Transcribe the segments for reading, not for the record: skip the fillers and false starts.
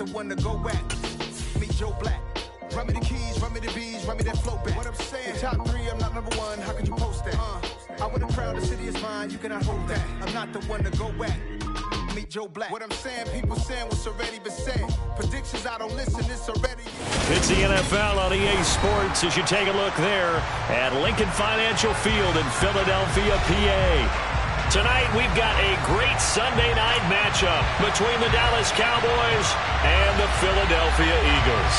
the one to go at. Meet Joe Black. Run me the keys, run me the bees, run me that flow back. What I'm saying, the top 3, I'm not number 1, how could you post that? I want a crowd, the city is mine, you cannot hold that. I'm not the one to go at. Meet Joe Black. What I'm saying, people saying what's already been said. Predictions, I don't listen, it's already. It's the NFL on EA Sports as you take a look there at Lincoln Financial Field in Philadelphia, PA. Tonight, we've got a great Sunday night matchup between the Dallas Cowboys and the Philadelphia Eagles.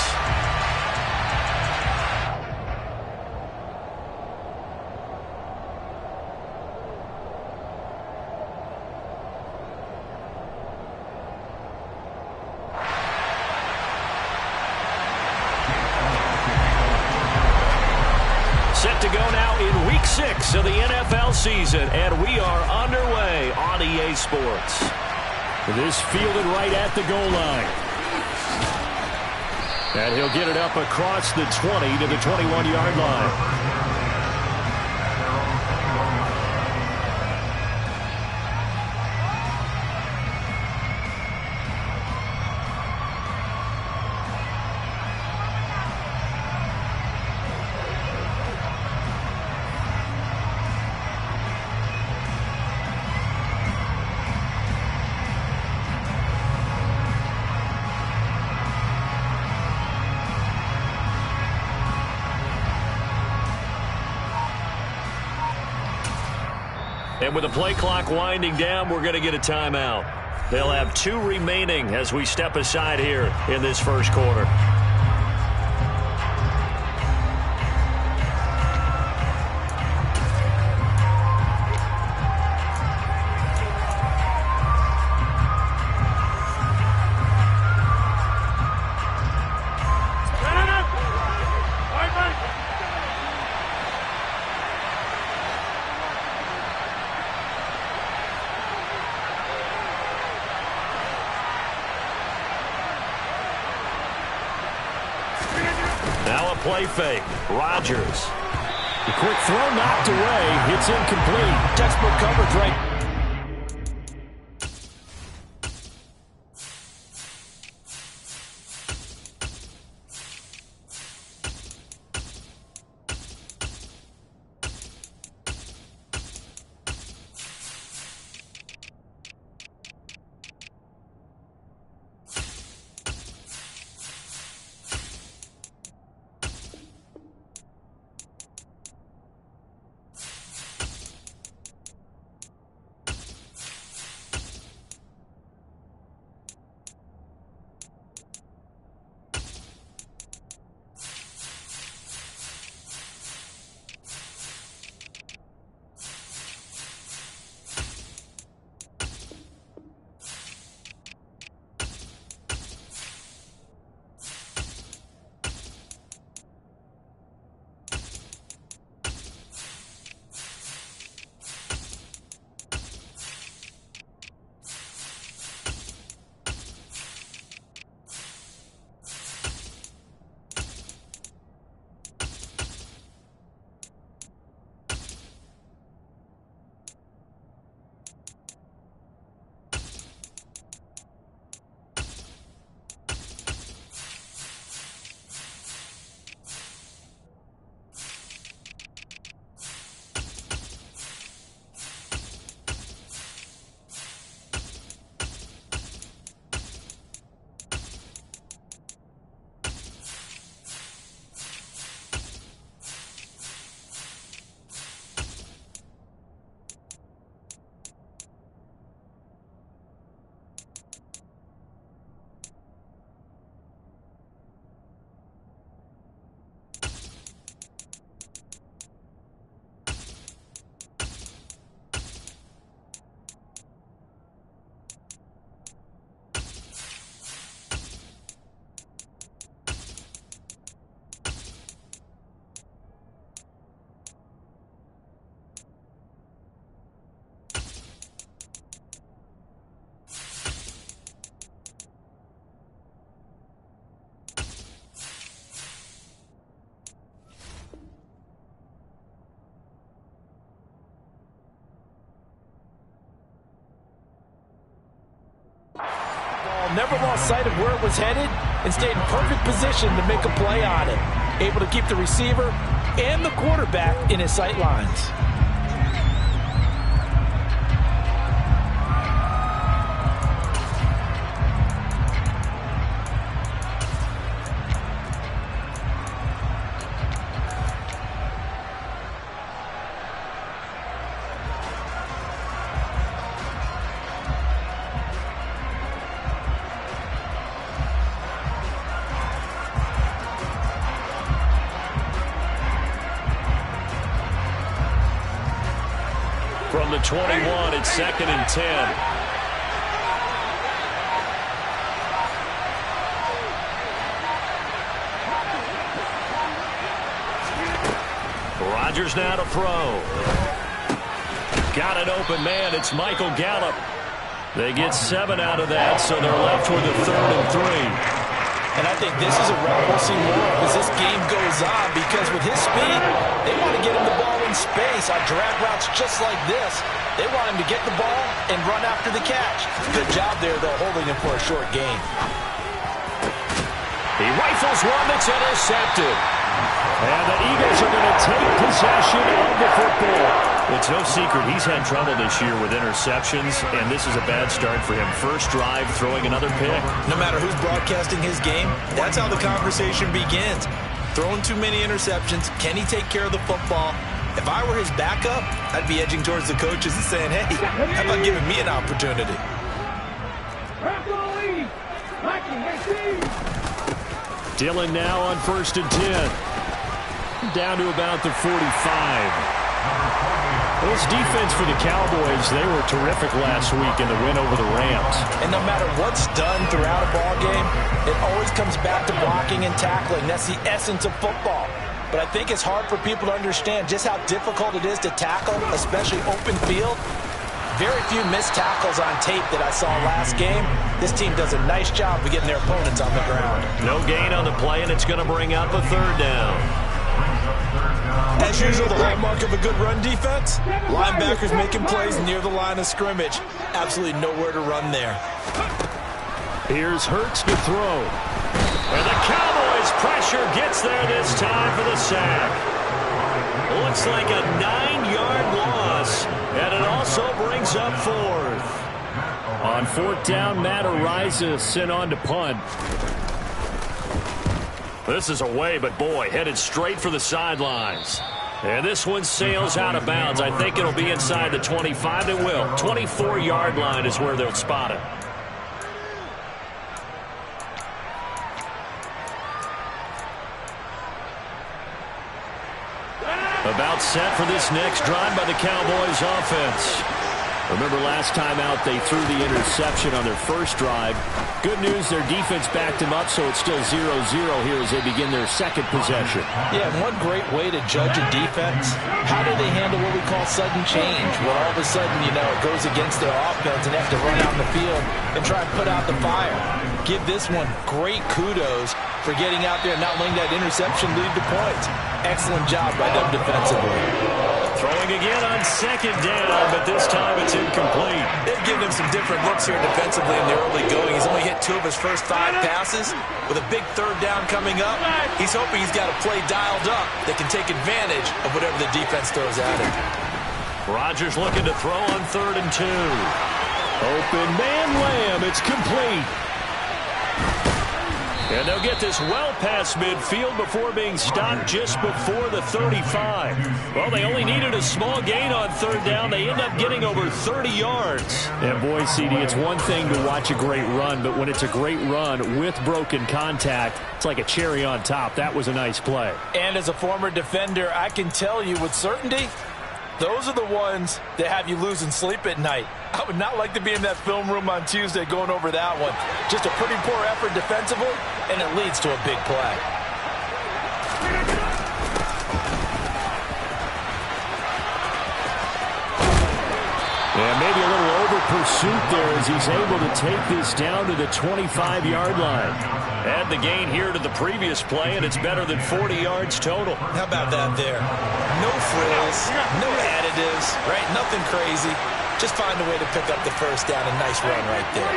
Set to go now in Week 6 of the NFL season, and we are underway on EA Sports. This fielded right at the goal line. And he'll get it up across the 20 to the 21-yard line. And with the play clock winding down, we're going to get a timeout. They'll have 2 remaining as we step aside here in this first quarter. Now a play fake. Rodgers. The quick throw knocked away. It's incomplete. Textbook coverage right. never lost sight of where it was headed and stayed in perfect position to make a play on it. Able to keep the receiver and the quarterback in his sight lines. From the 21, it's 2nd and 10. Rodgers now to throw. Got an open man. It's Michael Gallup. They get 7 out of that, so they're left with a 3rd and 3. And I think this is a route we'll see more as this game goes on, because with his speed, they want to get him the ball in space on drag routes just like this. They want him to get the ball and run after the catch. Good job there, though, holding him for a short gain. He rifles one that's intercepted. And the Eagles are going to take possession of the football. It's no secret he's had trouble this year with interceptions, and this is a bad start for him. First drive, throwing another pick. No matter who's broadcasting his game, that's how the conversation begins. Throwing too many interceptions, can he take care of the football? If I were his backup, I'd be edging towards the coaches and saying, hey, how about giving me an opportunity? Dillon now on 1st and 10. Down to about the 45. This defense for the Cowboys, they were terrific last week in the win over the Rams. And no matter what's done throughout a ball game, it always comes back to blocking and tackling. That's the essence of football. But I think it's hard for people to understand just how difficult it is to tackle, especially open field. Very few missed tackles on tape that I saw last game. This team does a nice job of getting their opponents on the ground. No gain on the play, and it's going to bring up a 3rd down. As usual, the hallmark of a good run defense, linebackers making plays near the line of scrimmage. Absolutely nowhere to run there. Here's Hurts to throw. And the Cowboys' pressure gets there this time for the sack. Looks like a 9-yard loss, and it also brings up 4th. On 4th down, Matt Araiza sent on to punt. This is away, but boy, headed straight for the sidelines. And this one sails out of bounds. I think it'll be inside the 25. It will. 24-yard line is where they'll spot it. About set for this next drive by the Cowboys offense. Remember last time out they threw the interception on their first drive. Good news, their defense backed them up, so it's still 0-0 here as they begin their second possession. Yeah, and one great way to judge a defense, how do they handle what we call sudden change, where all of a sudden, you know, it goes against their offense and they have to run out in the field and try and put out the fire. Give this one great kudos for getting out there and not letting that interception lead to points. Excellent job by them defensively. Throwing again on 2nd down, but this time it's incomplete. They've given him some different looks here defensively in the early going. He's only hit 2 of his first 5 passes. With a big 3rd down coming up, he's hoping he's got a play dialed up that can take advantage of whatever the defense throws at him. Rodgers looking to throw on 3rd and 2. Open man Lamb, it's complete. And they'll get this well past midfield before being stopped just before the 35. Well, they only needed a small gain on 3rd down. They end up getting over 30 yards. And boy, CD, it's one thing to watch a great run, but when it's a great run with broken contact, it's like a cherry on top. That was a nice play. And as a former defender, I can tell you with certainty, those are the ones that have you losing sleep at night. I would not like to be in that film room on Tuesday going over that one. Just a pretty poor effort defensively, and it leads to a big play. And maybe a little over pursuit there as he's able to take this down to the 25-yard line. Add the gain here to the previous play, and it's better than 40 yards total. How about that there? No frills, no additives, right? Nothing crazy. Just find a way to pick up the first down. A nice run right there.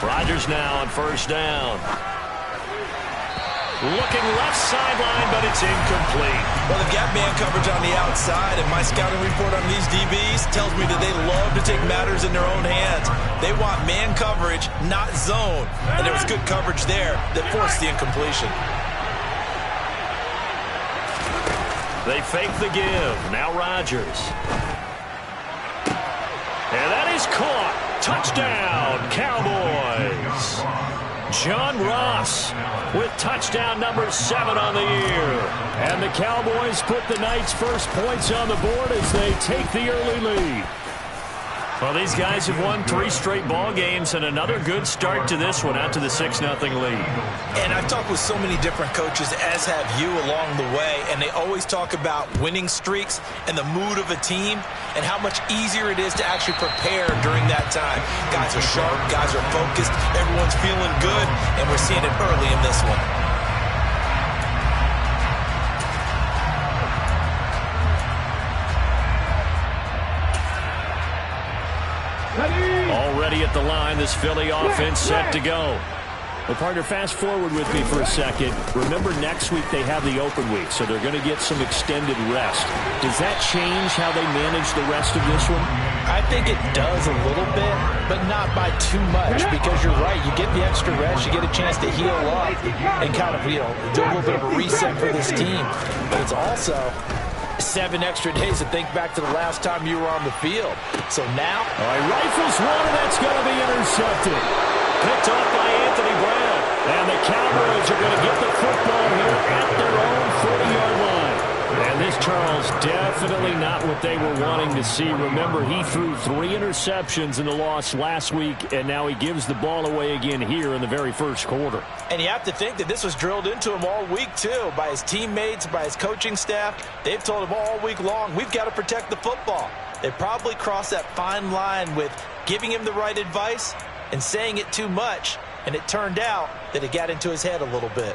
Rodgers now on first down. Looking left sideline, but it's incomplete. Well, they've got man coverage on the outside, and my scouting report on these DBs tells me that they love to take matters in their own hands. They want man coverage, not zone. And there was good coverage there that forced the incompletion. They fake the give. Now Rodgers. And that is caught. Touchdown, Cowboys. John Ross with touchdown number 7 on the year. And the Cowboys put the night's first points on the board as they take the early lead. Well, these guys have won 3 straight ball games and another good start to this one out to the 6-0 lead. And I've talked with so many different coaches, as have you, along the way, and they always talk about winning streaks and the mood of a team and how much easier it is to actually prepare during that time. Guys are sharp, guys are focused, everyone's feeling good, and we're seeing it early in this one. Already at the line, this Philly offense set to go. Well, partner, fast forward with me for a second. Remember, next week they have the open week, so they're going to get some extended rest. Does that change how they manage the rest of this one? I think it does a little bit, but not by too much, because you're right. You get the extra rest, you get a chance to heal up and kind of, do a little bit of a reset for this team. But it's also 7 extra days to think back to the last time you were on the field. So now, all right, rifles one, and that's going to be intercepted. Picked off by Anthony Brown. And the Cowboys are going to get the football here at their own 40-yard line. And this, Charles, definitely not what they were wanting to see. Remember, he threw 3 interceptions in the loss last week, and now he gives the ball away again here in the very first quarter. And you have to think that this was drilled into him all week, too, by his teammates, by his coaching staff. They've told him all week long, we've got to protect the football. They probably crossed that fine line with giving him the right advice and saying it too much, and it turned out that it got into his head a little bit.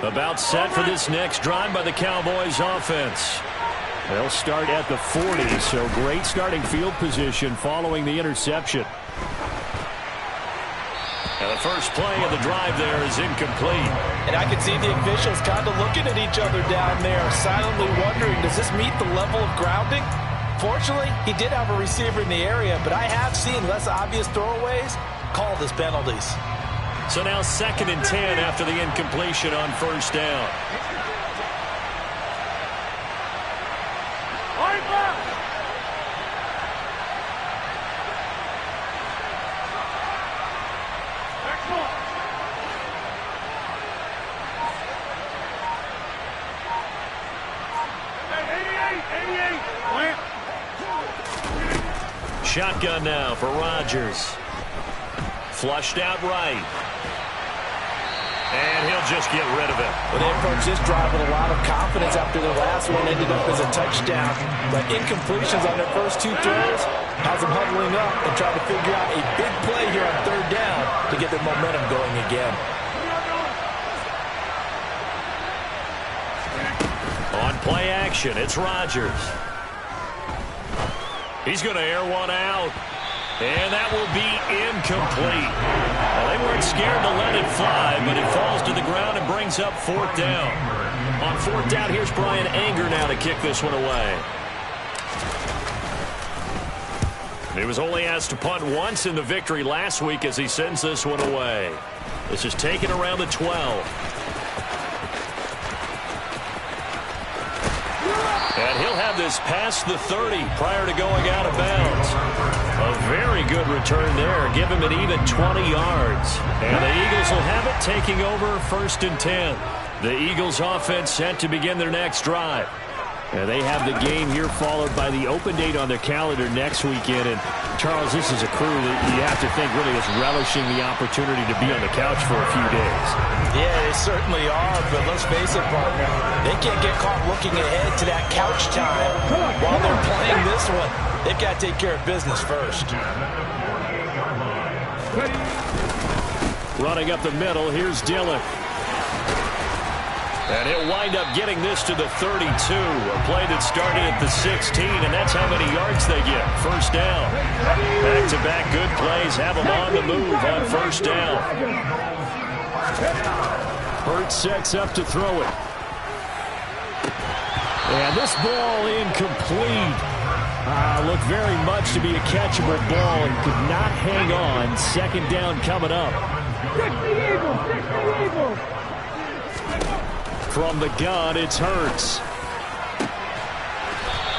About set for this next drive by the Cowboys offense. They'll start at the 40, so great starting field position following the interception. And the first play of the drive there is incomplete. And I can see the officials kind of looking at each other down there, silently wondering, does this meet the level of grounding? Fortunately, he did have a receiver in the area, but I have seen less obvious throwaways called as penalties. So now 2nd and 10 after the incompletion on first down. Shotgun now for Rodgers. Flushed out right. And he'll just get rid of it. Well, they approached this drive with a lot of confidence after the last one ended up as a touchdown. But incompletions on their first 2 throws has them huddling up and trying to figure out a big play here on 3rd down to get their momentum going again. On play action, it's Rodgers. He's going to air one out. And that will be incomplete. Well, they weren't scared to let it fly, but it falls to the ground and brings up 4th down. On 4th down, here's Brian Anger now to kick this one away. He was only asked to punt once in the victory last week as he sends this one away. This is taken around the 12. And he'll have this past the 30 prior to going out of bounds. A very good return there. Give him an even 20 yards. And the Eagles will have it, taking over 1st and 10. The Eagles offense set to begin their next drive. And they have the game here followed by the open date on their calendar next weekend. And, Charles, this is a crew that you have to think really is relishing the opportunity to be on the couch for a few days. Yeah, they certainly are, but let's face it, partner. They can't get caught looking ahead to that couch time while they're playing this one. They've got to take care of business first. Running up the middle, here's Dillon. And he'll wind up getting this to the 32. A play that started at the 16, and that's how many yards they get. First down. Back-to-back good plays have them on the move on first down. Hurts sets up to throw it. And this ball incomplete. Looked very much to be a catchable ball and could not hang on. Second down coming up. From the gun, it's Hurts.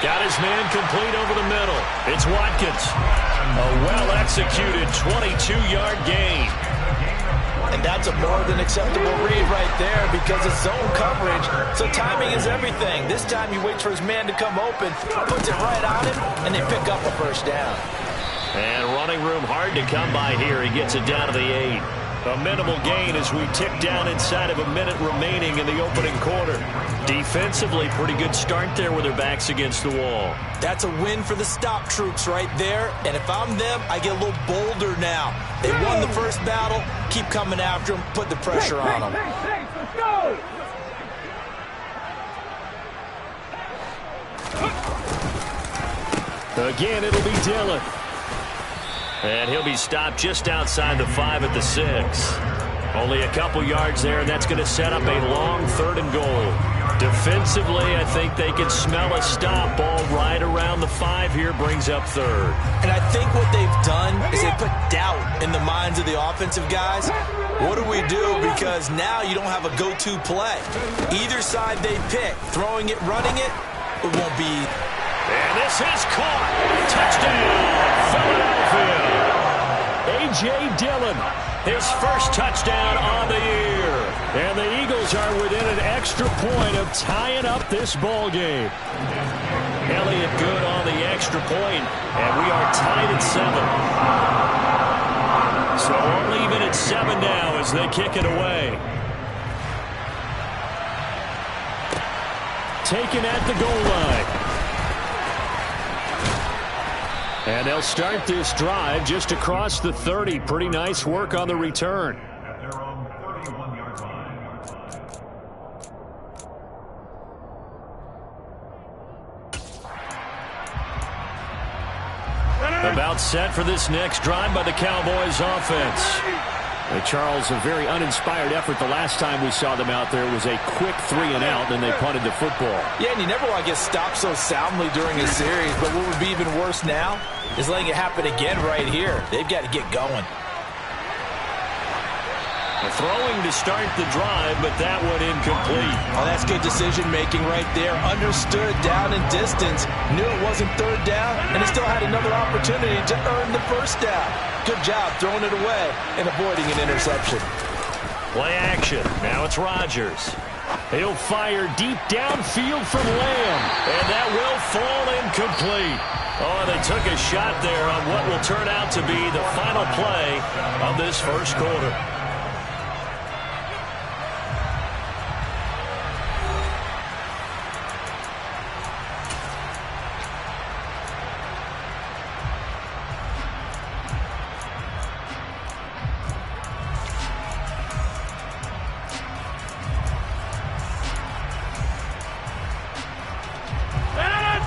Got his man complete over the middle. It's Watkins. A well-executed 22-yard gain. And that's a more than acceptable read right there because it's zone coverage, so timing is everything. This time he waits for his man to come open, puts it right on him, and they pick up a first down. And running room hard to come by here. He gets it down to the 8. A minimal gain as we tick down inside of a minute remaining in the opening quarter. Defensively, pretty good start there with their backs against the wall. That's a win for the stop troops right there. And if I'm them, I get a little bolder now. They won the first battle. Keep coming after them. Put the pressure on them. Let's go! Again, it'll be Dillon. And he'll be stopped just outside the 5 at the 6. Only a couple yards there, and that's going to set up a long 3rd and goal. Defensively, I think they can smell a stop. Ball right around the 5 here, brings up 3rd. And I think what they've done is they put doubt in the minds of the offensive guys. What do we do? Because now you don't have a go-to play. Either side they pick, throwing it, running it, it won't be. And this is caught. Touchdown, Philadelphia. A.J. Dillon, his first touchdown on the year. And the Eagles are within an extra point of tying up this ball game. Elliott good on the extra point, and we are tied at 7. So only even at 7 now as they kick it away. Taken at the goal line. And they'll start this drive just across the 30. Pretty nice work on the return. About set for this next drive by the Cowboys offense. Charles, a very uninspired effort the last time we saw them out there. It was a quick 3-and-out, and they punted the football. Yeah, and you never want to get stopped so soundly during a series, but what would be even worse now is letting it happen again right here. They've got to get going. Throwing to start the drive, but that one incomplete. Oh, that's good decision-making right there. Understood down in distance. Knew it wasn't 3rd down, and he still had another opportunity to earn the first down. Good job throwing it away and avoiding an interception. Play action. Now it's Rodgers. He'll fire deep downfield from Lamb, and that will fall incomplete. Oh, they took a shot there on what will turn out to be the final play of this first quarter.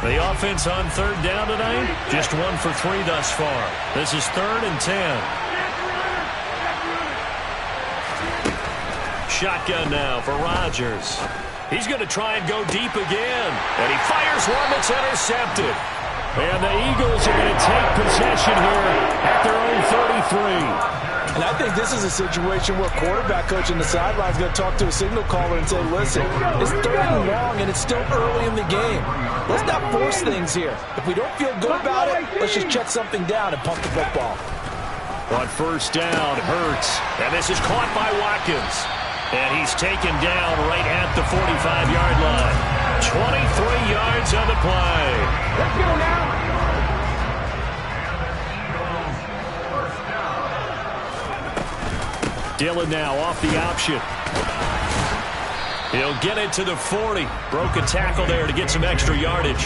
The offense on 3rd down tonight, just 1 for 3 thus far. This is 3rd and 10. Shotgun now for Rodgers. He's going to try and go deep again. And he fires one that's intercepted. And the Eagles are going to take possession here at their own 33. And I think this is a situation where quarterback coach on the sideline is going to talk to a signal caller and say, listen, it's 3rd and long and it's still early in the game. Let's not force things here. If we don't feel good about it, let's just check something down and pump the football. On first down, Hurts. And this is caught by Watkins. And he's taken down right at the 45-yard line. 23 yards on the play. Let's go now. Dillon now off the option. He'll get it to the 40. Broke a tackle there to get some extra yardage.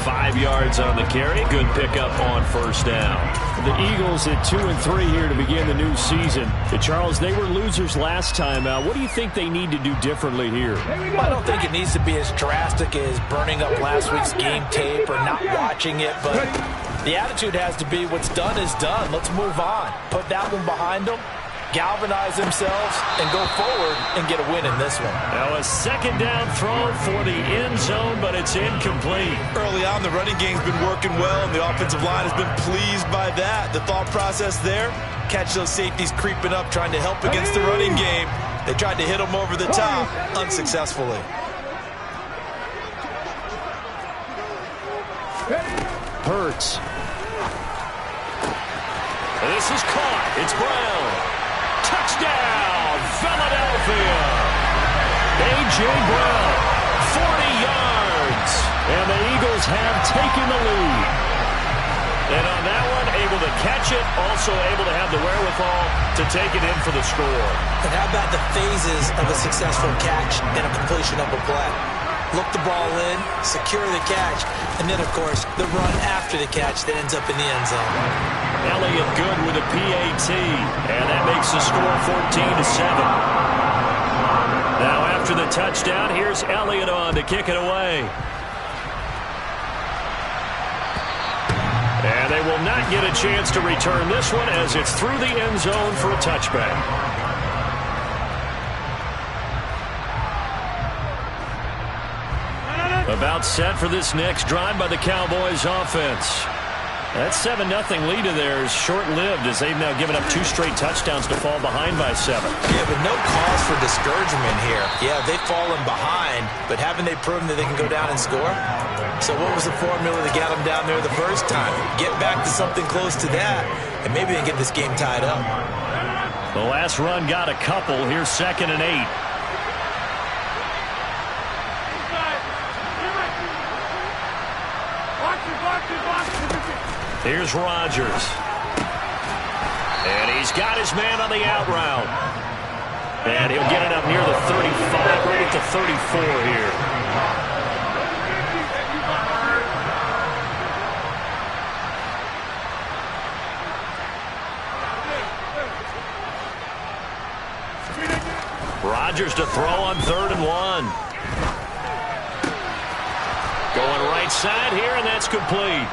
5 yards on the carry. Good pickup on first down. have the Eagles at 2-3 here to begin the new season. Charles, they were losers last time out. What do you think they need to do differently here? I don't think it needs to be as drastic as burning up last week's game tape or not watching it, but the attitude has to be what's done is done. Let's move on. Put that one behind them, galvanize themselves, and go forward and get a win in this one. Now a second down throw for the end zone, but it's incomplete. Early on, the running game's been working well, and the offensive line has been pleased by that. The thought process there, catch those safeties creeping up, trying to help against the running game. They tried to hit them over the top, unsuccessfully. Hurts. This is caught. It's Brown. Touchdown, Philadelphia. A.J. Brown, 40 yards. And the Eagles have taken the lead. And on that one, able to catch it, also able to have the wherewithal to take it in for the score. And how about the phases of a successful catch and a completion of a play? Look the ball in, secure the catch, and then, of course, the run after the catch that ends up in the end zone. Elliott good with a PAT, and that makes the score 14-7. Now after the touchdown, here's Elliott on to kick it away. And they will not get a chance to return this one as it's through the end zone for a touchback. About set for this next drive by the Cowboys offense. That 7-0 lead of theirs short-lived as they've now given up 2 straight touchdowns to fall behind by 7. Yeah, but no cause for discouragement here. Yeah, they've fallen behind, but haven't they proven that they can go down and score? So what was the formula that got them down there the first time? Get back to something close to that, and maybe they get this game tied up. The last run got a couple. Here's 2nd and 8. Here's Rodgers. And he's got his man on the out route. And he'll get it up near the 35, right at the 34 here. Rodgers to throw on 3rd and 1. Going right side here, and that's complete.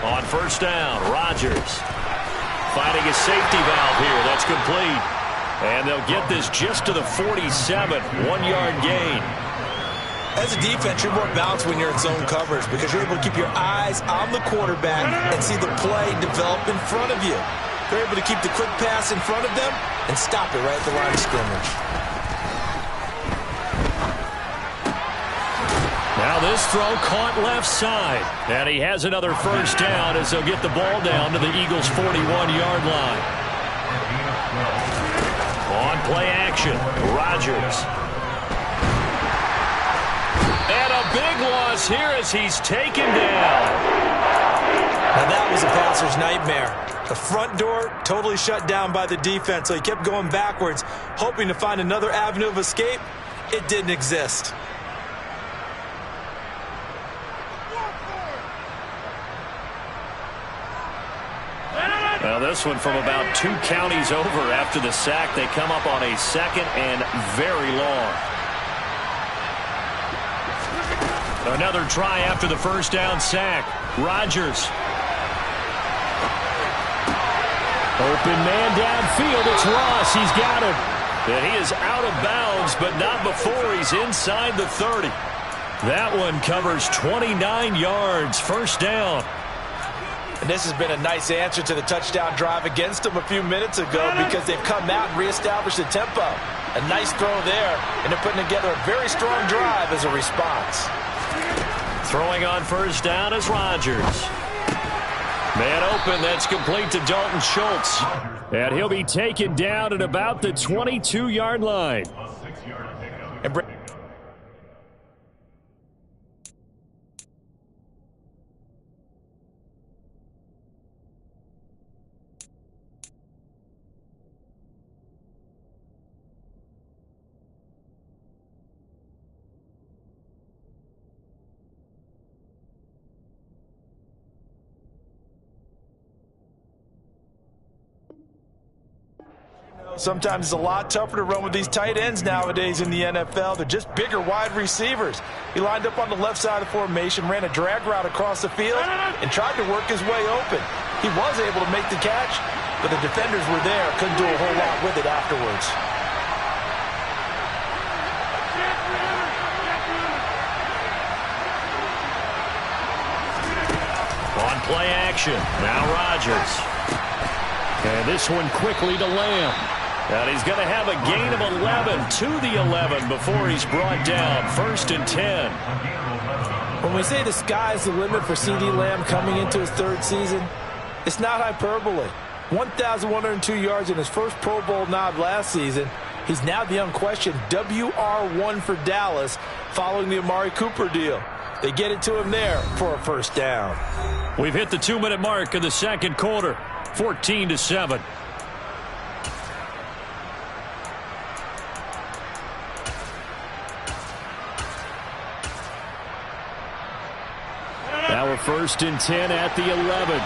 On 1st down, Rodgers finding a safety valve here. That's complete. And they'll get this just to the 47, 1-yard gain. As a defense, you're more balanced when you're in zone coverage because you're able to keep your eyes on the quarterback and see the play develop in front of you. They're able to keep the quick pass in front of them and stop it right at the line of scrimmage. Now this throw caught left side. And he has another 1st down as they'll get the ball down to the Eagles' 41-yard line. On play action, Rodgers. And a big loss here as he's taken down. Now that was a passer's nightmare. The front door totally shut down by the defense, so he kept going backwards, hoping to find another avenue of escape. It didn't exist. Well, this one from about 2 counties over after the sack. They come up on a 2nd and very long. Another try after the 1st down sack. Rodgers. Open man downfield. It's Ross. He's got him. And he is out of bounds, but not before he's inside the 30. That one covers 29 yards. 1st down. And this has been a nice answer to the touchdown drive against them a few minutes ago because they've come out and reestablished the tempo. A nice throw there, and they're putting together a very strong drive as a response. Throwing on 1st down is Rodgers. Man open, that's complete to Dalton Schultz. And he'll be taken down at about the 22-yard line. Sometimes it's a lot tougher to run with these tight ends nowadays in the NFL. They're just bigger wide receivers. He lined up on the left side of the formation, ran a drag route across the field, and tried to work his way open. He was able to make the catch, but the defenders were there, couldn't do a whole lot with it afterwards. On play action, now Rodgers. And this one quickly to Lamb. And he's going to have a gain of 11 to the 11 before he's brought down. 1st and 10. When we say the sky's the limit for C.D. Lamb coming into his 3rd season, it's not hyperbole. 1,102 yards in his first Pro Bowl nod last season. He's now the unquestioned WR1 for Dallas following the Amari Cooper deal. They get it to him there for a 1st down. We've hit the 2-minute mark in the 2nd quarter. 14-7. Now we're 1st and 10 at the 11.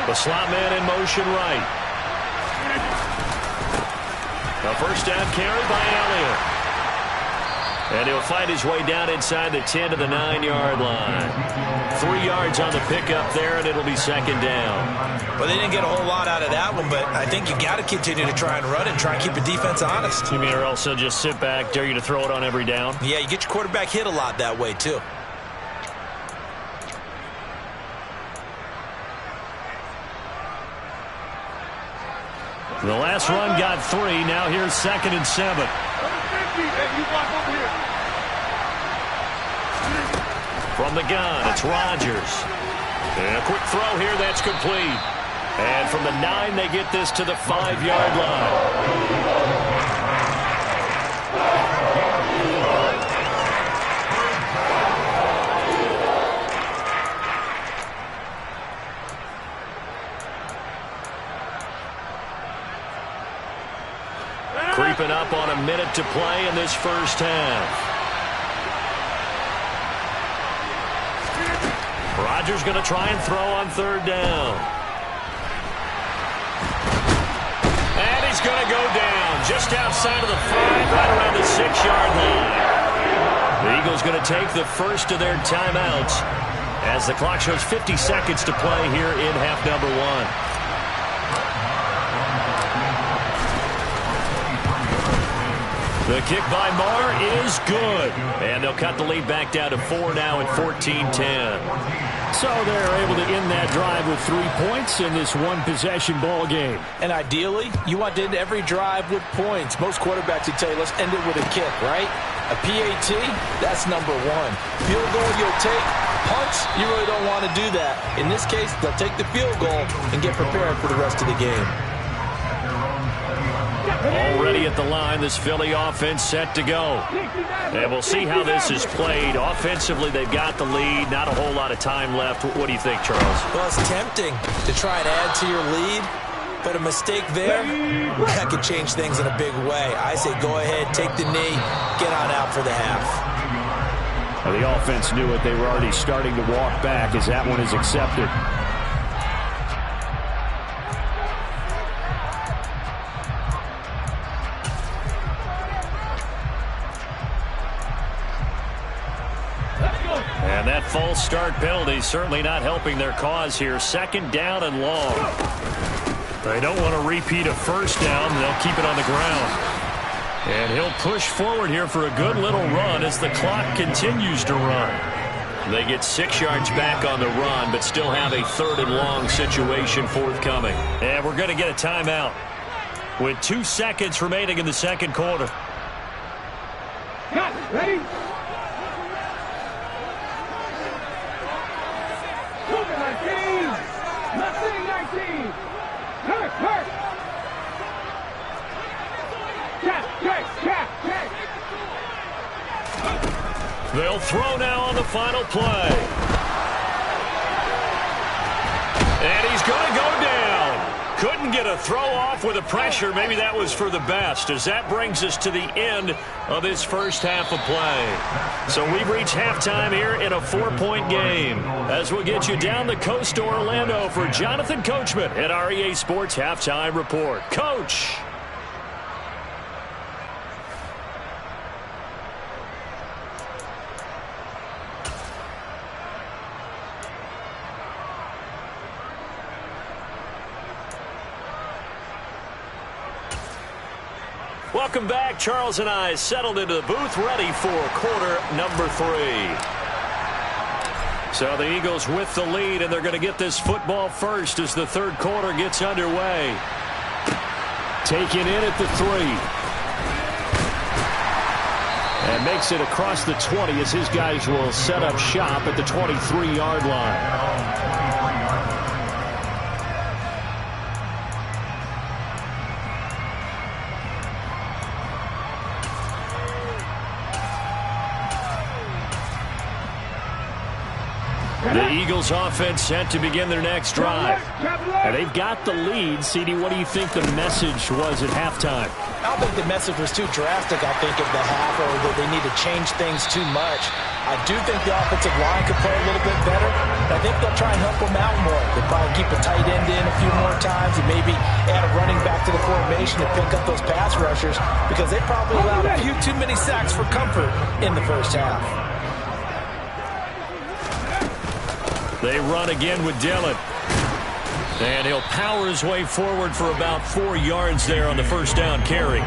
The slot man in motion right. The 1st down carry by Elliott. And he'll find his way down inside the 10 to the 9-yard line. 3 yards on the pickup there, and it'll be 2nd down. Well, they didn't get a whole lot out of that one, but I think you got to continue to try and run it and try and keep the defense honest. You mean, or else they'll just sit back, dare you to throw it on every down? Yeah, you get your quarterback hit a lot that way, too. The last run got 3. Now here's 2nd and 7. From the gun, it's Rodgers. And a quick throw here, that's complete. And from the 9, they get this to the 5-yard line. Creeping up on a minute to play in this 1st half. Rodgers going to try and throw on 3rd down. And he's going to go down just outside of the 5, right around the 6-yard line. The Eagles going to take the first of their timeouts as the clock shows 50 seconds to play here in half number 1. The kick by Marr is good. And they'll cut the lead back down to 4 now at 14-10. So they're able to end that drive with 3 points in this one-possession ball game. And ideally, you want to end every drive with points. Most quarterbacks would tell you, let's end it with a kick, right? A PAT, that's number 1. Field goal you'll take. Punts, you really don't want to do that. In this case, they'll take the field goal and get prepared for the rest of the game. Already at the line, this Philly offense set to go. And we'll see how this is played. Offensively, they've got the lead. Not a whole lot of time left. What do you think, Charles? Well, it's tempting to try and add to your lead, but a mistake there, that could change things in a big way. I say go ahead, take the knee, get on out for the half. Well, the offense knew it. They were already starting to walk back as that one is accepted. And that false start penalty certainly not helping their cause here. 2nd down and long. They don't want to repeat a 1st down. They'll keep it on the ground. And he'll push forward here for a good little run as the clock continues to run. They get 6 yards back on the run, but still have a 3rd and long situation forthcoming. And we're going to get a timeout with 2 seconds remaining in the 2nd quarter. Ready? They'll throw now on the final play. And he's going to go down. Couldn't get a throw off with the pressure. Maybe that was for the best, as that brings us to the end of this first half of play. So we've reached halftime here in a 4-point game, as we'll get you down the coast to Orlando for Jonathan Coachman at our EA Sports Halftime Report. Coach. Welcome back. Charles and I settled into the booth, ready for quarter number 3. So the Eagles with the lead, and they're going to get this football first as the third quarter gets underway. Taken in at the 3. And makes it across the 20 as his guys will set up shop at the 23-yard line. The Eagles offense set to begin their next drive. And they've got the lead. CD, what do you think the message was at halftime? I don't think the message was too drastic, I think, at the half, or that they need to change things too much. I do think the offensive line could play a little bit better. I think they'll try and help them out more. They'll probably keep a tight end in a few more times and maybe add a running back to the formation to pick up those pass rushers, because they probably allowed a few too many sacks for comfort in the first half. They run again with Dillon. And he'll power his way forward for about 4 yards there on the first down carry.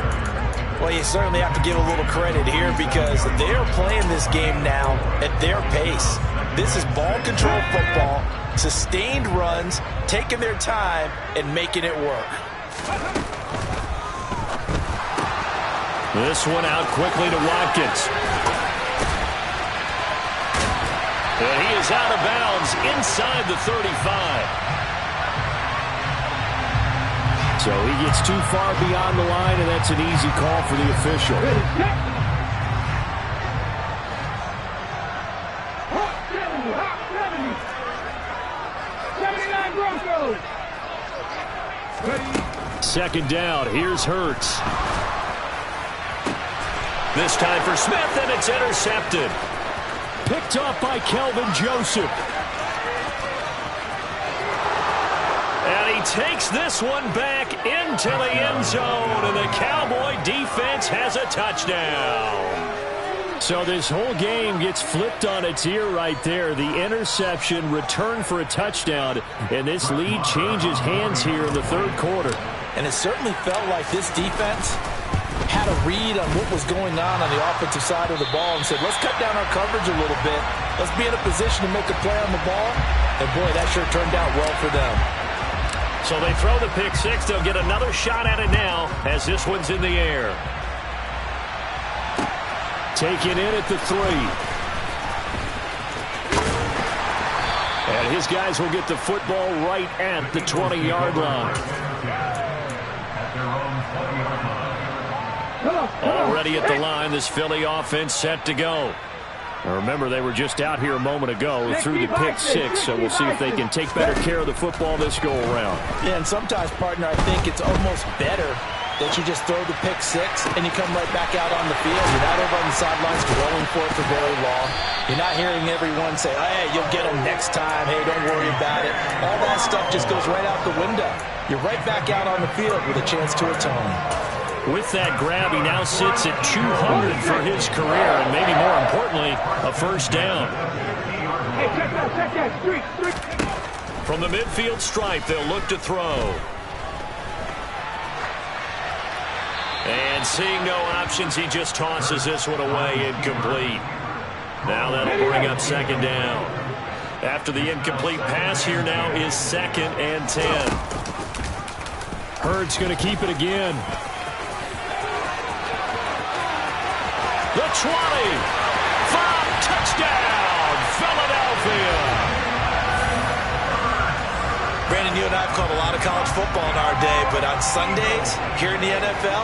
Well, you certainly have to give a little credit here, because they're playing this game now at their pace. This is ball control football, sustained runs, taking their time, and making it work. This one out quickly to Watkins. And he is out of bounds inside the 35. So he gets too far beyond the line, and that's an easy call for the official. Second down. Here's Hurts. This time for Smith, and it's intercepted. Picked off by Kelvin Joseph. And he takes this one back into the end zone, and the Cowboy defense has a touchdown. So this whole game gets flipped on its ear right there. The interception, return for a touchdown, and this lead changes hands here in the third quarter. And it certainly felt like this defense had a read on what was going on the offensive side of the ball and said, let's cut down our coverage a little bit. Let's be in a position to make a play on the ball. And, boy, that sure turned out well for them. So they throw the pick six. They'll get another shot at it now as this one's in the air. Taken in at the 3. And his guys will get the football right at the 20-yard line. Already at the line, this Philly offense set to go. Now remember, they were just out here a moment ago through the pick six, so we'll see if they can take better care of the football this go-around. Yeah, and sometimes, partner, I think it's almost better that you just throw the pick six and you come right back out on the field. You're not over on the sidelines dwelling for it for very long. You're not hearing everyone say, hey, you'll get them next time. Hey, don't worry about it. All that stuff just goes right out the window. You're right back out on the field with a chance to atone. With that grab, he now sits at 200 for his career, and maybe more importantly, a first down. Hey, check that, street. From the midfield stripe, they'll look to throw. And seeing no options, he just tosses this one away, incomplete. Now that'll bring up second down. After the incomplete pass, here now is 2nd and 10. Hurts going to keep it again. The 20, 5, touchdown, Philadelphia. Brandon, you and I have called a lot of college football in our day, but on Sundays here in the NFL,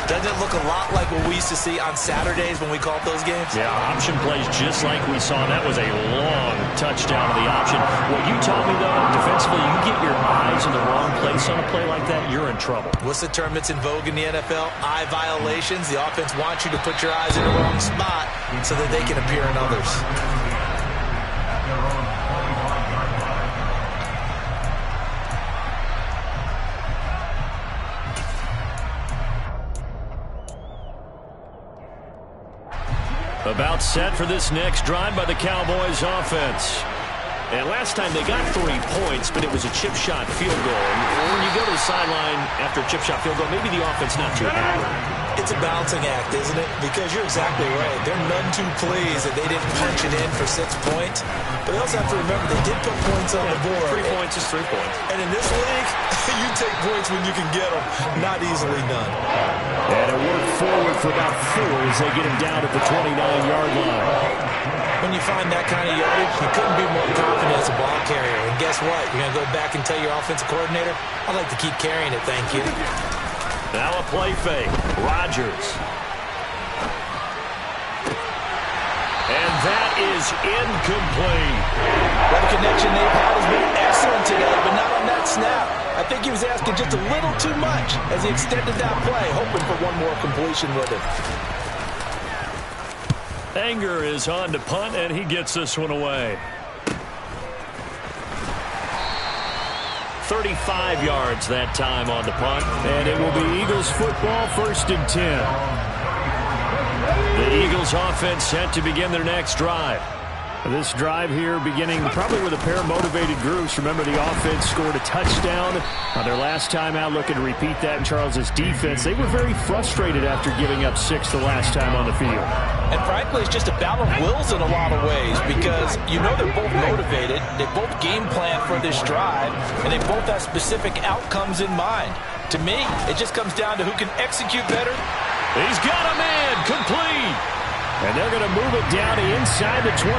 doesn't it look a lot like what we used to see on Saturdays when we called those games? Yeah, option plays just like we saw. That was a long touchdown of the option. What you taught me, though, defensively, you get your eyes in the wrong place on a play like that, you're in trouble. What's the term that's in vogue in the NFL? Eye violations. The offense wants you to put your eyes in the wrong spot so that they can appear in others. About set for this next drive by the Cowboys offense. And last time they got 3 points, but it was a chip shot field goal. And when you go to the sideline after a chip shot field goal, maybe the offense not too happy. It's a balancing act, isn't it? Because you're exactly right. They're none too pleased that they didn't punch it in for 6 points. But they also have to remember they did put points on the board. 3 points is 3 points. And in this league, you take points when you can get them. Not easily done. And it worked forward for about 4 as they get him down at the 29-yard line. When you find that kind of yardage, you couldn't be more confident as a ball carrier. And guess what? You're going to go back and tell your offensive coordinator, I'd like to keep carrying it, thank you. Now a play fake. Rodgers. And that is incomplete. Well, the connection they've had has been excellent today, but not on that snap. I think he was asking just a little too much as he extended that play, hoping for one more completion with it. Anger is on to punt, and he gets this one away. 35 yards that time on the punt, and it will be Eagles football, 1st and 10. The Eagles offense set to begin their next drive. This drive here beginning probably with a pair of motivated groups. Remember, the offense scored a touchdown on their last time out, looking to repeat that in Charles's defense. They were very frustrated after giving up 6 the last time on the field. And frankly, it's just a battle of wills in a lot of ways because you know they're both motivated, they both game plan for this drive, and they both have specific outcomes in mind. To me, it just comes down to who can execute better. He's got a man, complete. And they're going to move it down to inside the 25.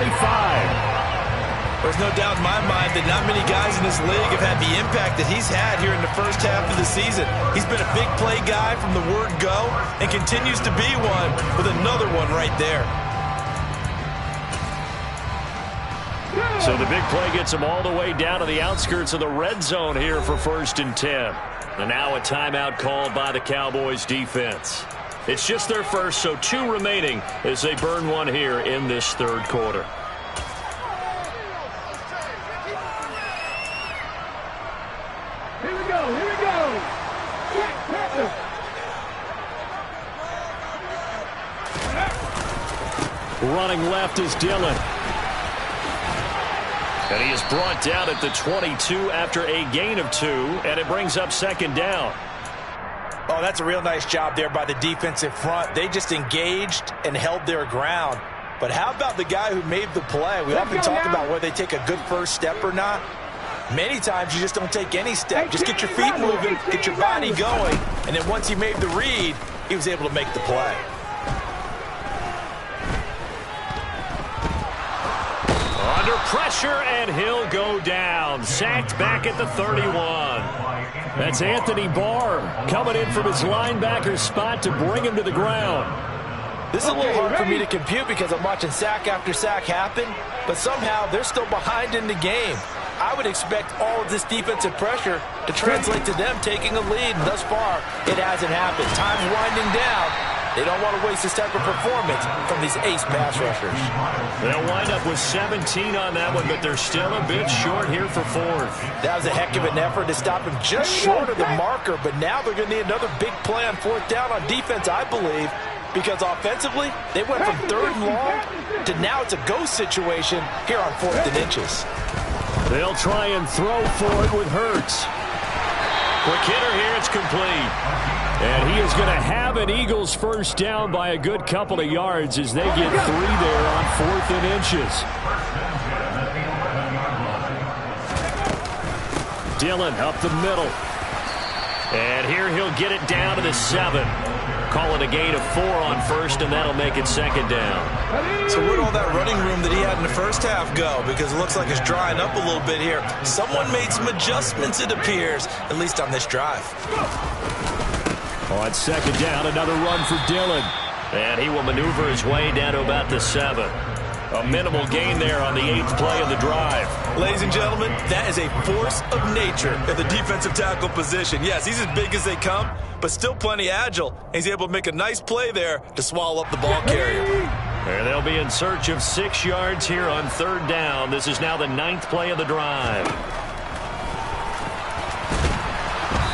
There's no doubt in my mind that not many guys in this league have had the impact that he's had here in the first half of the season. He's been a big play guy from the word go and continues to be one with another one right there. So the big play gets him all the way down to the outskirts of the red zone here for 1st and 10. And now a timeout called by the Cowboys defense. It's just their first, so 2 remaining as they burn one here in this 3rd quarter. Here we go, here we go. Running left is Dillon. And he is brought down at the 22 after a gain of 2, and it brings up 2nd down. Oh, that's a real nice job there by the defensive front. They just engaged and held their ground. But how about the guy who made the play? We often talk about whether they take a good first step or not. Many times you just don't take any step. Just get your feet moving, get your body going, and then once he made the read, he was able to make the play. Under pressure, and he'll go down. Sacked back at the 31. That's Anthony Barr coming in from his linebacker spot to bring him to the ground. This is a little hard for me to compute because I'm watching sack after sack happen, but somehow they're still behind in the game. I would expect all of this defensive pressure to translate to them taking a lead, and thus far, it hasn't happened. Time's winding down. They don't want to waste this type of performance from these ace pass rushers. They'll wind up with 17 on that one, but they're still a bit short here for 4th. That was a heck of an effort to stop him just short of the marker, but now they're going to need another big play on 4th down on defense, I believe, because offensively, they went from 3rd and long to now it's a ghost situation here on 4th and inches. They'll try and throw for it with Hurts. Quick hitter here, it's complete. And he is going to have an Eagles first down by a good couple of yards as they get 3 there on 4th and inches. Dillon up the middle. And here he'll get it down to the 7. call it a gain of 4 on first, and that'll make it second down. So where'd all that running room that he had in the first half go? Because it looks like it's drying up a little bit here. Someone made some adjustments, it appears, at least on this drive. On second down, another run for Dillon. And he will maneuver his way down to about the 7. A minimal gain there on the 8th play of the drive. Ladies and gentlemen, that is a force of nature at the defensive tackle position. Yes, he's as big as they come, but still plenty agile. He's able to make a nice play there to swallow up the ball carrier. And they'll be in search of 6 yards here on third down. This is now the 9th play of the drive.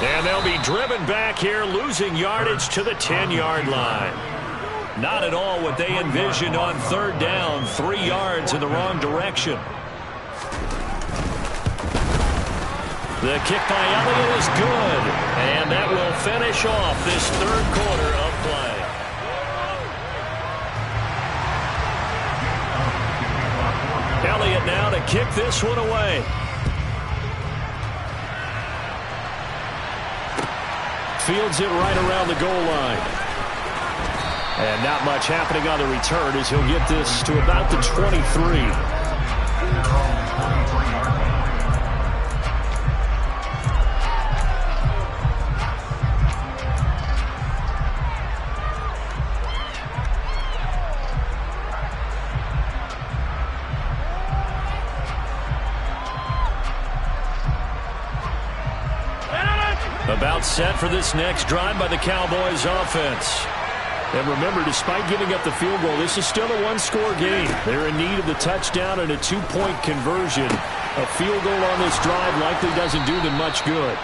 And they'll be driven back here, losing yardage to the 10-yard line. Not at all what they envisioned on third down. 3 yards in the wrong direction. The kick by Elliott is good. And that will finish off this third quarter of play. Elliott now to kick this one away. Fields it right around the goal line. And not much happening on the return as he'll get this to about the 23. About set for this next drive by the Cowboys offense. And remember, despite giving up the field goal, this is still a one-score game. They're in need of the touchdown and a 2-point conversion. A field goal on this drive likely doesn't do them much good.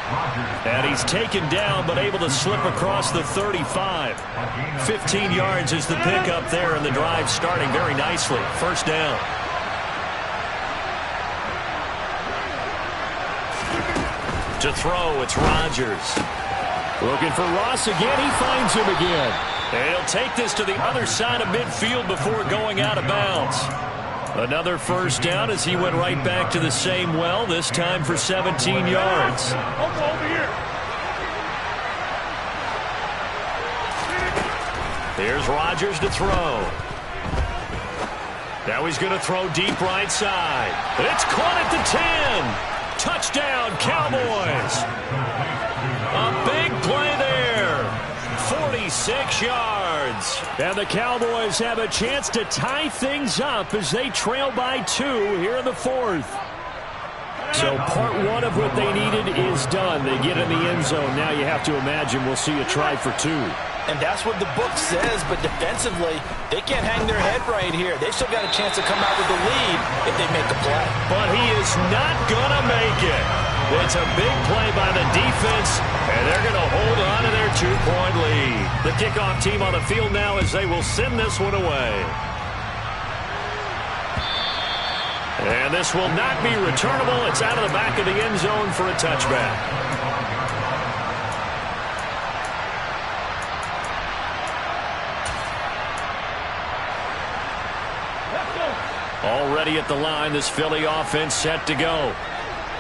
And he's taken down but able to slip across the 35. 15 yards is the pickup there, and the drive starting very nicely. First down. To throw, it's Rodgers. Looking for Ross again. He finds him again. And he'll take this to the other side of midfield before going out of bounds. Another first down as he went right back to the same well, this time for 17 yards. Over here. Here's Rodgers to throw. Now he's going to throw deep right side. It's caught at the 10. Touchdown, Cowboys. A big play there. 46 yards. And the Cowboys have a chance to tie things up as they trail by 2 here in the 4th. So part 1 of what they needed is done. They get in the end zone. Now you have to imagine we'll see a try for 2. And that's what the book says, but defensively, they can't hang their head right here. They've still got a chance to come out with the lead if they make a play. But he is not going to make it. It's a big play by the defense, and they're going to hold on to their 2-point lead. The kickoff team on the field now as they will send this one away. And this will not be returnable. It's out of the back of the end zone for a touchback. Already at the line, this Philly offense set to go.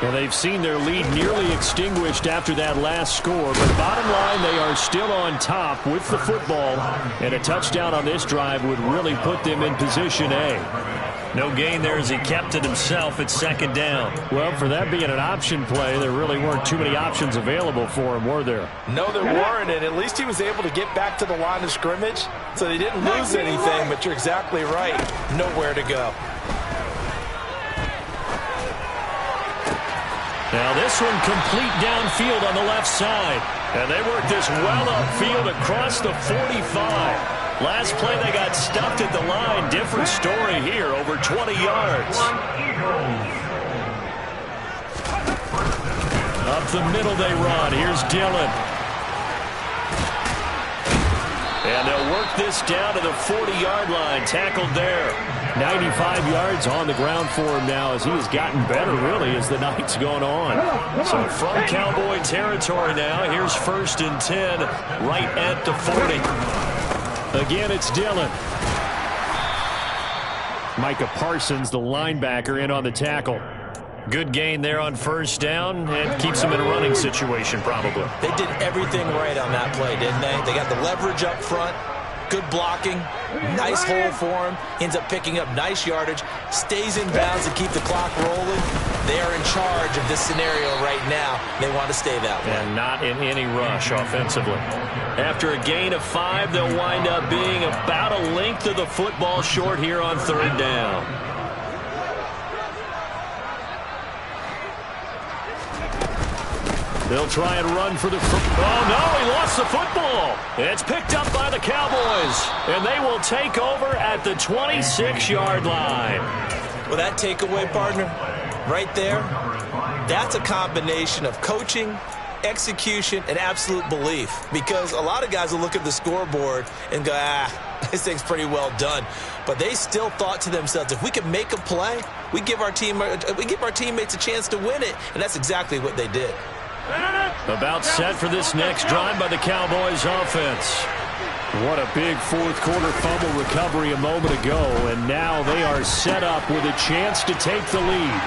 Well, they've seen their lead nearly extinguished after that last score, but bottom line, they are still on top with the football, and a touchdown on this drive would really put them in position A. No gain there as he kept it himself at second down. Well, for that being an option play, there really weren't too many options available for him, were there? No, there weren't, and at least he was able to get back to the line of scrimmage, so they didn't lose anything, but you're exactly right. Nowhere to go. Now this one complete downfield on the left side. And they work this well upfield across the 45. Last play they got stuffed at the line. Different story here, over 20 yards. Up the middle they run. Here's Dillon. And they'll work this down to the 40-yard line. Tackled there. 95 yards on the ground for him now as he has gotten better, really, as the night's gone on. So from Cowboy territory now, here's 1st and 10, right at the 40. Again, it's Dillon. Micah Parsons, the linebacker, in on the tackle. Good gain there on first down and keeps them in a running situation probably. They did everything right on that play, didn't they? They got the leverage up front, good blocking, nice hole for him, ends up picking up nice yardage, stays in bounds to keep the clock rolling. They are in charge of this scenario right now. They want to stay that way. And not in any rush offensively. After a gain of 5, they'll wind up being about a length of the football short here on third down. They'll try and run for the... Oh, no, he lost the football. It's picked up by the Cowboys, and they will take over at the 26-yard line. Well, that takeaway, partner, right there, that's a combination of coaching, execution, and absolute belief. Because a lot of guys will look at the scoreboard and go, this thing's pretty well done. But they still thought to themselves, if we can make a play, we give our teammates a chance to win it. And that's exactly what they did. About set for this next drive by the Cowboys offense. What a big fourth-quarter fumble recovery a moment ago, and now they are set up with a chance to take the lead.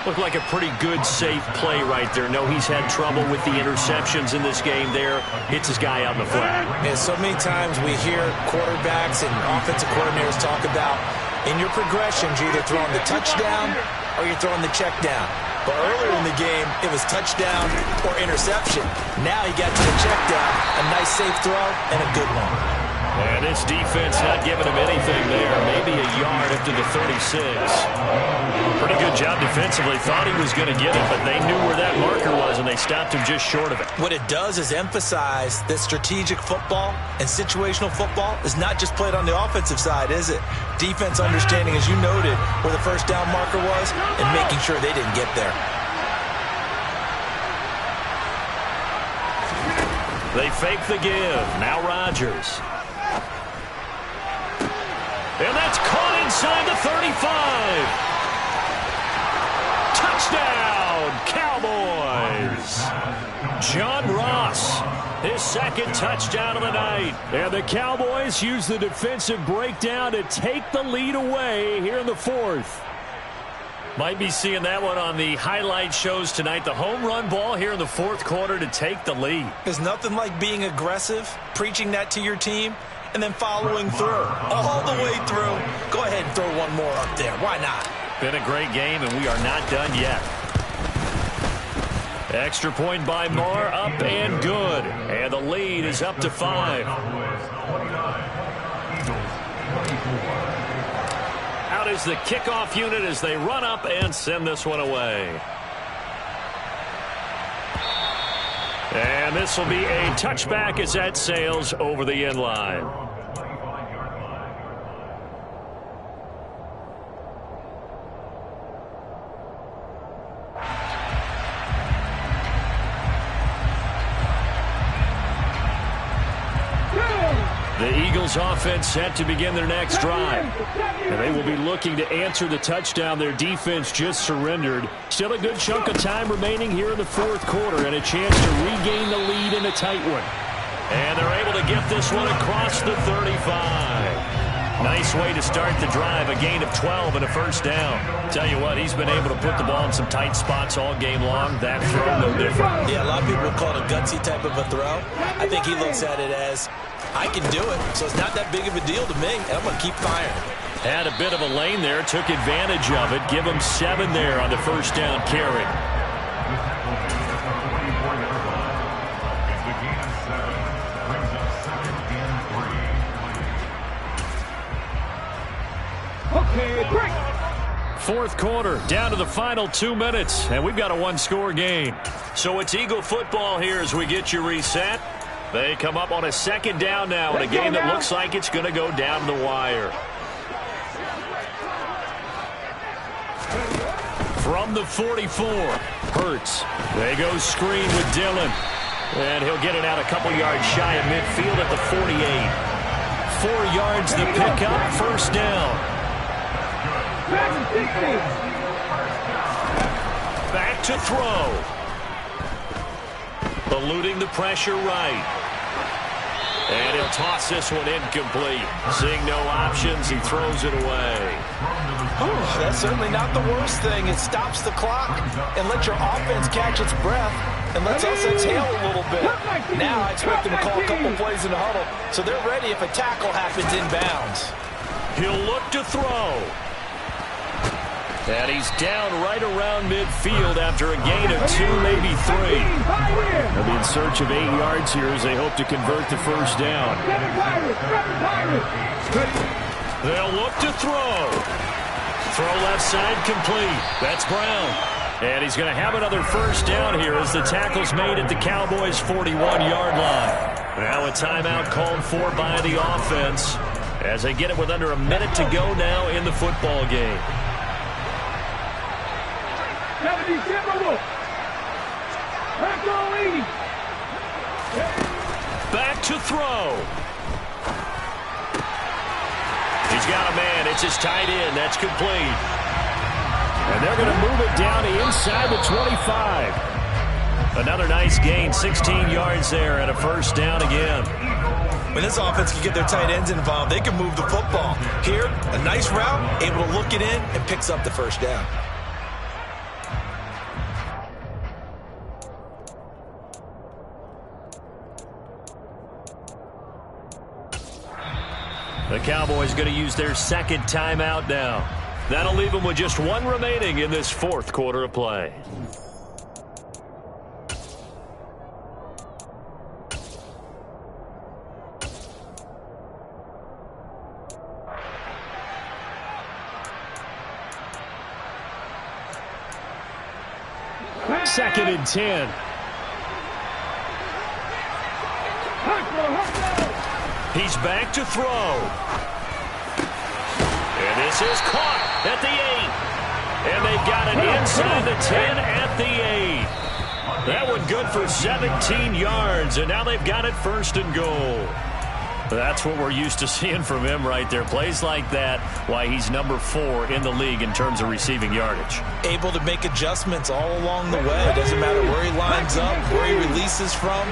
Looked like a pretty good, safe play right there. No, he's had trouble with the interceptions in this game there. Hits his guy out in the flat. And so many times we hear quarterbacks and offensive coordinators talk about, in your progressions, you're either throwing the touchdown or you're throwing the check down. But earlier in the game, it was touchdown or interception. Now he got to the check down, a nice safe throw, and a good one. And this defense not giving him anything there. Maybe a yard up to the 36. Pretty good job defensively. Thought he was going to get it, but they knew where that marker was, and they stopped him just short of it. What it does is emphasize that strategic football and situational football is not just played on the offensive side, is it? Defense understanding, as you noted, where the first down marker was and making sure they didn't get there. They fake the give. Now Rodgers. And that's caught inside the 35. Touchdown, Cowboys. John Ross, his second touchdown of the night. And the Cowboys use the defensive breakdown to take the lead away here in the fourth. Might be seeing that one on the highlight shows tonight. The home run ball here in the fourth quarter to take the lead. There's nothing like being aggressive, preaching that to your team, and then following through, all the way through. Go ahead and throw one more up there. Why not? Been a great game, and we are not done yet. Extra point by Moore, up and good. And the lead is up to 5. Out is the kickoff unit as they run up and send this one away. And this will be a touchback as that sails over the end line. The Eagles offense set to begin their next drive. And they will be looking to answer the touchdown their defense just surrendered. Still a good chunk of time remaining here in the fourth quarter and a chance to regain the lead in a tight one. And they're able to get this one across the 35. Nice way to start the drive, a gain of 12 and a first down. Tell you what, he's been able to put the ball in some tight spots all game long. That throw, no different. Yeah, a lot of people would call it a gutsy type of a throw. I think he looks at it as, I can do it, so it's not that big of a deal to me, and I'm going to keep firing. Had a bit of a lane there, took advantage of it. Give him 7 there on the first down carry. Okay, break. Fourth quarter, down to the final 2 minutes, and we've got a one-score game. So it's Eagle football here as we get you reset. They come up on a second down now in a game that looks like it's going to go down the wire. From the 44, Hurts. They go screen with Dillon. And he'll get it out a couple yards shy of midfield at the 48. 4 yards the pickup, first down. Back to throw. Eluding the pressure right. And he'll toss this one incomplete. Seeing no options, he throws it away. That's certainly not the worst thing. It stops the clock and lets your offense catch its breath and lets us exhale a little bit. Now I expect them to call a couple plays in the huddle, so they're ready if a tackle happens inbounds. He'll look to throw. And he's down right around midfield after a gain of 2, maybe 3. They'll be in search of 8 yards here as they hope to convert the first down. They'll look to throw. Throw left side complete. That's Brown. And he's going to have another first down here as the tackle's made at the Cowboys' 41-yard line. Now a timeout called for by the offense as they get it with under a minute to go now in the football game. Back to throw. He's got a man. It's his tight end. That's complete. And they're going to move it down to inside the 25. Another nice gain, 16 yards there, and a first down again. When this offense can get their tight ends involved, they can move the football. Here, a nice route, able to look it in, and picks up the first down. The Cowboys going to use their second timeout now. That'll leave them with just 1 remaining in this fourth quarter of play. Second and 10. He's back to throw. And this is caught at the 8. And they've got it inside the 10 at the 8. That one good for 17 yards, and now they've got it first and goal. That's what we're used to seeing from him right there. Plays like that, why he's number 4 in the league in terms of receiving yardage. Able to make adjustments all along the way. Doesn't matter where he lines up, where he releases from.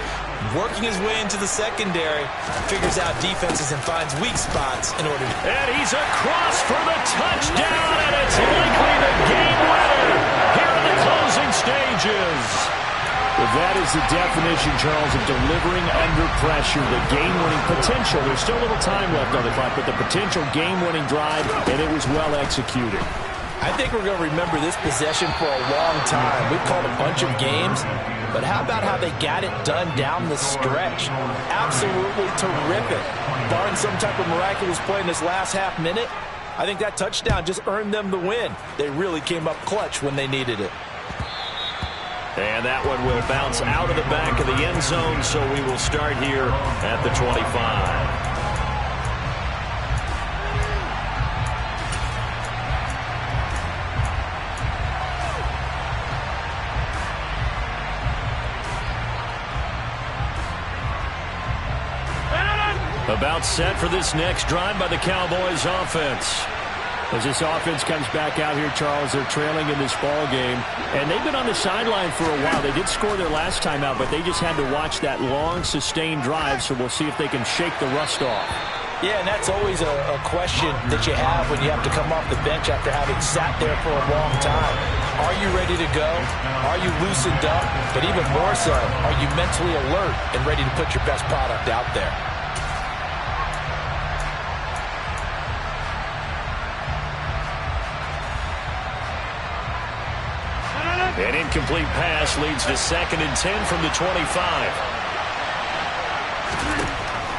Working his way into the secondary, figures out defenses and finds weak spots in order to... And he's across for the touchdown, and it's likely the game winner here in the closing stages. Well, that is the definition, Charles, of delivering under pressure. The game-winning potential. There's still a little time left on the clock, but the potential game-winning drive, and it was well executed. I think we're going to remember this possession for a long time. We've called a bunch of games, but how about how they got it done down the stretch? Absolutely terrific. Barring some type of miraculous play in this last half minute, I think that touchdown just earned them the win. They really came up clutch when they needed it. And that one will bounce out of the back of the end zone, so we will start here at the 25. About set for this next drive by the Cowboys offense. As this offense comes back out here, Charles, they're trailing in this ball game, and they've been on the sideline for a while. They did score their last time out, but they just had to watch that long, sustained drive, so we'll see if they can shake the rust off. Yeah, and that's always a question that you have when you have to come off the bench after having sat there for a long time. Are you ready to go? Are you loosened up? But even more so, are you mentally alert and ready to put your best product out there? An incomplete pass leads to 2nd and 10 from the 25.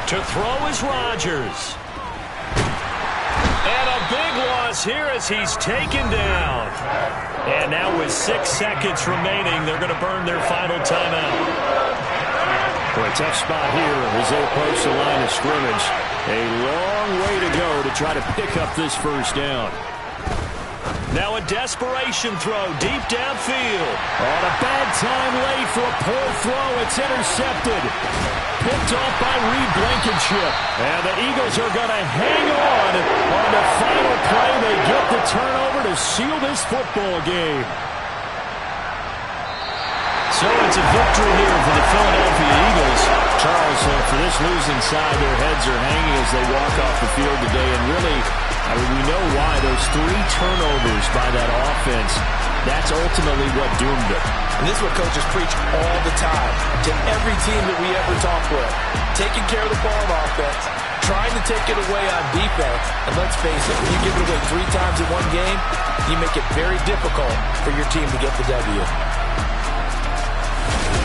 To throw is Rodgers. And a big loss here as he's taken down. And now with 6 seconds remaining, they're going to burn their final timeout. For a tough spot here as they approach the line of scrimmage. A long way to go to try to pick up this first down. Now a desperation throw deep downfield. On a bad time late for a poor throw. It's intercepted. Picked off by Reed Blankenship. And the Eagles are going to hang on the final play. They get the turnover to seal this football game. So it's a victory here for the Philadelphia Eagles. Charles, for this losing side, their heads are hanging as they walk off the field today. And really, I mean, we know why. Those 3 turnovers by that offense, that's ultimately what doomed them. And this is what coaches preach all the time to every team that we ever talk with. Taking care of the ball on offense, trying to take it away on defense. And let's face it, when you give it away 3 times in one game, you make it very difficult for your team to get the W.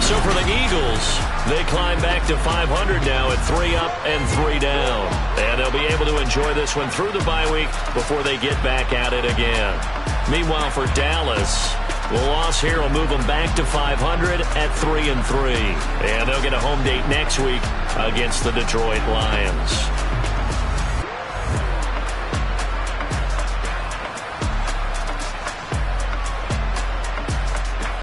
So for the Eagles, they climb back to 500 now at 3 up and 3 down. And they'll be able to enjoy this one through the bye week before they get back at it again. Meanwhile, for Dallas, the loss here will move them back to 500 at 3 and 3. And they'll get a home date next week against the Detroit Lions.